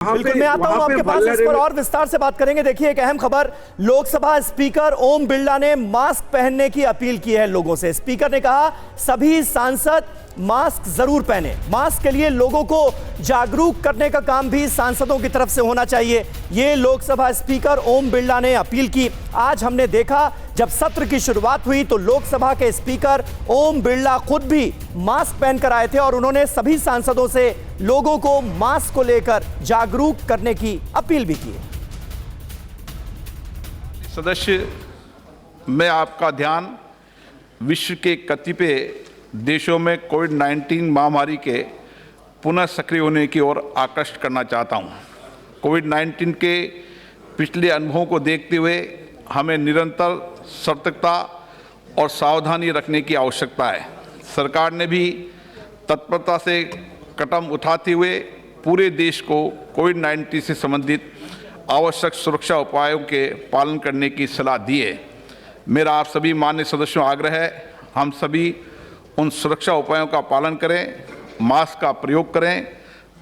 बिल्कुल, मैं आता हूं आपके पास, इस पर और विस्तार से बात करेंगे। देखिए, एक अहम खबर, लोकसभा स्पीकर ओम बिरला ने मास्क पहनने की अपील की है लोगों से। स्पीकर ने कहा सभी सांसद मास्क जरूर पहने। मास्क के लिए लोगों को जागरूक करने का काम भी सांसदों की तरफ से होना चाहिए, ये लोकसभा स्पीकर ओम बिरला ने अपील की। आज हमने देखा जब सत्र की शुरुआत हुई तो लोकसभा के स्पीकर ओम बिरला खुद भी मास्क पहनकर आए थे और उन्होंने सभी सांसदों से लोगों को मास्क को लेकर जागरूक करने की अपील भी की। सदस्य, मैं आपका ध्यान विश्व के कतिपय देशों में कोविड-19 महामारी के पुनः सक्रिय होने की ओर आकर्षित करना चाहता हूं। कोविड-19 के पिछले अनुभवों को देखते हुए हमें निरंतर सतर्कता और सावधानी रखने की आवश्यकता है। सरकार ने भी तत्परता से कदम उठाते हुए पूरे देश को कोविड-19 से संबंधित आवश्यक सुरक्षा उपायों के पालन करने की सलाह दी है। मेरा आप सभी माननीय सदस्यों आग्रह है, हम सभी उन सुरक्षा उपायों का पालन करें, मास्क का प्रयोग करें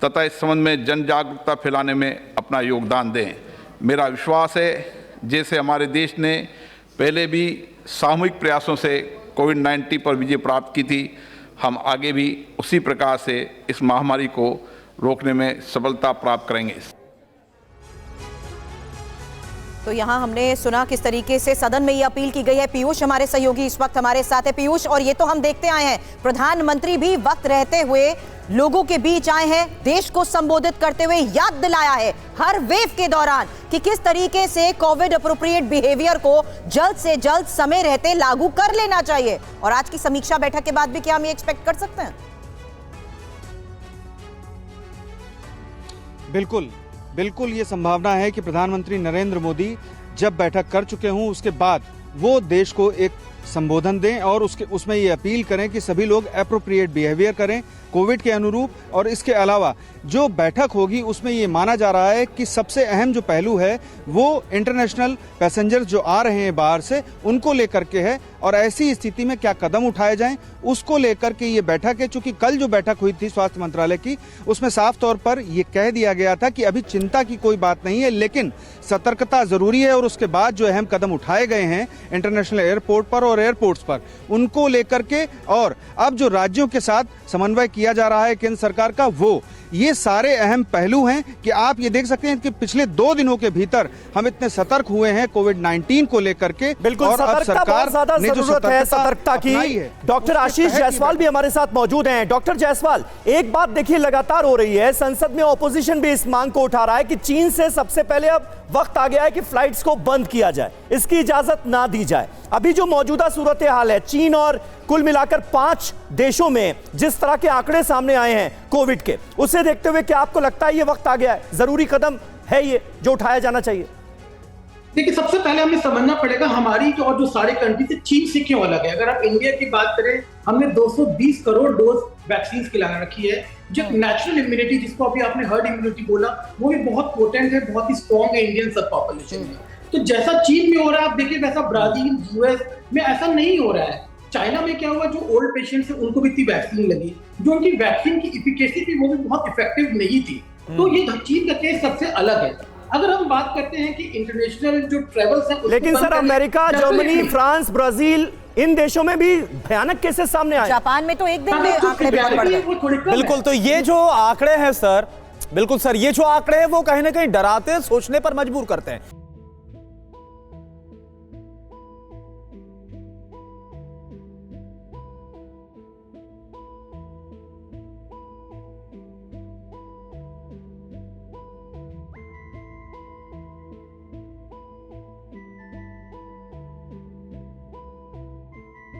तथा इस संबंध में जन जागरूकता फैलाने में अपना योगदान दें। मेरा विश्वास है, जैसे हमारे देश ने पहले भी सामूहिक प्रयासों से कोविड-19 पर विजय प्राप्त की थी, हम आगे भी उसी प्रकार से इस महामारी को रोकने में सफलता प्राप्त करेंगे। तो यहाँ हमने सुना किस तरीके से सदन में ये अपील की गई है। पीयूष हमारे सहयोगी इस वक्त हमारे साथ है। पीयूष, और ये तो हम देखते आए हैं, प्रधानमंत्री भी वक्त रहते हुए लोगों के बीच आए हैं, देश को संबोधित करते हुए याद दिलाया है हर वेव के दौरान कि किस तरीके से कोविड अप्रोप्रिएट बिहेवियर को जल्द से जल्द समय रहते लागू कर लेना चाहिए। और आज की समीक्षा बैठक के बाद भी क्या हम ये एक्सपेक्ट कर सकते हैं? बिल्कुल बिल्कुल, ये संभावना है कि प्रधानमंत्री नरेंद्र मोदी जब बैठक कर चुके हों उसके बाद वो देश को एक संबोधन दें और उसमें ये अपील करें कि सभी लोग एप्रोप्रिएट बिहेवियर करें कोविड के अनुरूप। और इसके अलावा जो बैठक होगी उसमें ये माना जा रहा है कि सबसे अहम जो पहलू है वो इंटरनेशनल पैसेंजर्स जो आ रहे हैं बाहर से, उनको लेकर के है और ऐसी स्थिति में क्या कदम उठाए जाएं उसको लेकर के ये बैठक है। चूंकि कल जो बैठक हुई थी स्वास्थ्य मंत्रालय की, उसमें साफ तौर पर ये कह दिया गया था कि अभी चिंता की कोई बात नहीं है, लेकिन सतर्कता जरूरी है। और उसके बाद जो अहम कदम उठाए गए हैं इंटरनेशनल एयरपोर्ट पर और एयरपोर्ट्स पर, उनको लेकर के और अब जो राज्यों के साथ समन्वय किया जा रहा है केंद्र सरकार का, वो ये सारे अहम पहलू हैं कि आप ये देख सकते हैं कि पिछले 2 दिनों के भीतर हम इतने सतर्क हुए हैं कोविड-19 को लेकर के। बिल्कुल, और अब सरकार ज्यादा जरूरत है सतर्कता की। डॉक्टर आशीष जायसवाल भी हमारे साथ मौजूद हैं। डॉक्टर जायसवाल, एक बात देखिए लगातार हो रही है, संसद में ऑपोजिशन भी इस मांग को उठा रहा है कि चीन से सबसे पहले अब वक्त आ गया है कि फ्लाइट्स को बंद किया जाए, इसकी इजाजत ना दी जाए। अभी जो मौजूदा सूरत हाल है, चीन और कुल मिलाकर 5 देशों में जिस तरह के आंकड़े सामने आए हैं कोविड के, उसे देखते हुए क्या आपको लगता है ये वक्त आ गया है, जरूरी कदम है ये जो उठाया जाना चाहिए? देखिए, सबसे पहले हमें समझना पड़ेगा हमारी और जो सारे कंट्री से चीन से क्यों अलग है। अगर आप इंडिया की बात करें, हमने 220 करोड़ डोज वैक्सीन की लगा रखी है। जो नेचुरल इम्यूनिटी, जिसको अभी आपने हर्ड इम्यूनिटी बोला, वो भी बहुत पोटेंट है, बहुत ही स्ट्रॉन्ग है इंडियन सब पॉपुलेशन में। तो जैसा चीन में हो रहा है, आप देखिए वैसा ब्राजील, यूएस में ऐसा नहीं हो रहा है। चाइना में क्या हुआ, जो ओल्ड पेशेंट्स है उनको भी इतनी वैक्सीन लगी, जो उनकी वैक्सीन की इफिकेसी थी वो भी बहुत इफेक्टिव नहीं थी। तो ये चीन का केस सबसे अलग है। अगर हम बात करते हैं कि इंटरनेशनल जो ट्रेवल्स है, लेकिन sir America, Germany, France, Brazil, इन देशों में भी भयानक केसेस सामने आए। जापान में तो एक दिन में आंकड़े बहुत बढ़ गए। बिल्कुल, तो ये जो आंकड़े हैं सर, बिल्कुल सर, ये जो आंकड़े हैं वो कहीं ना कहीं डराते हैं, सोचने पर मजबूर करते हैं।